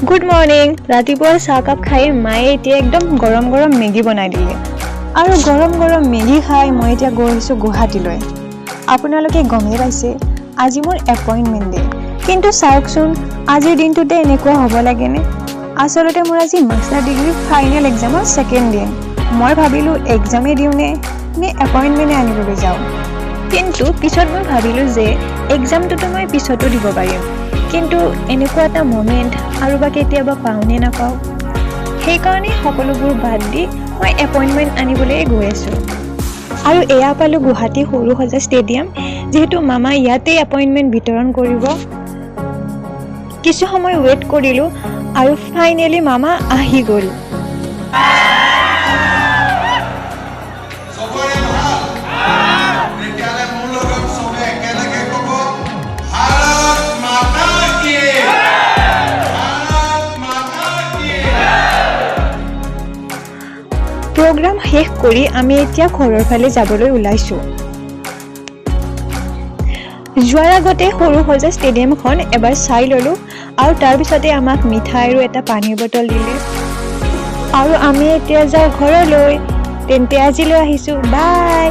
Good morning. ৰাতিপুৱা চাহকাপ খাই মায়ে এতিয়া একদম গৰম গৰম মেগী বনাই দিলে আৰু গৰম গৰম মেগী খাই মই এতিয়া গৈ আহিছোঁ গুৱাহাটীলৈ। আপোনালোকে গমেই পাইছে আজি মোৰ এপইণ্টমেণ্ট ডে, কিন্তু চাওকচোন আজিৰ দিনটোতে এনেকুৱা হ'ব লাগেনে? আচলতে মোৰ আজি মাষ্টাৰ ডিগ্ৰীৰ ফাইনেল এক্সামৰ ছেকেণ্ড দিন। মই ভাবিলোঁ এক্সামেই দিওঁনে নে এপইণ্টমেণ্টে আনিবলৈ যাওঁ, কিন্তু পিছত মই ভাবিলোঁ যে এক্সামটোতো মই পিছতো দিব পাৰিম, কিন্তু এনেকুৱা এটা মমেণ্ট আৰু বা কেতিয়াবা পাওঁনে নাপাওঁ, সেইকাৰণে সকলোবোৰ বাদ দি মই এপইণ্টমেণ্ট আনিবলৈ গৈ আছোঁ। আৰু এয়া পালোঁ গুৱাহাটী সৰুসজাই ষ্টেডিয়াম, যিহেতু মামা ইয়াতেই এপইণ্টমেণ্ট বিতৰণ কৰিব। কিছু সময় ৱেইট কৰিলোঁ আৰু ফাইনেলি মামা আহি গ'ল। প্ৰগ্ৰাম শেষ কৰি আমি এতিয়া ঘৰৰ ফালে যাবলৈ ওলাইছোঁ। যোৱাৰ আগতে সৰুসজাই ষ্টেডিয়ামখন এবাৰ চাই ল'লোঁ আৰু তাৰপিছতে আমাক মিঠাই আৰু এটা পানীৰ বটল দিলে আৰু আমি এতিয়া যাওঁ ঘৰলৈ। তেন্তে আজিলৈ আহিছোঁ, বাই।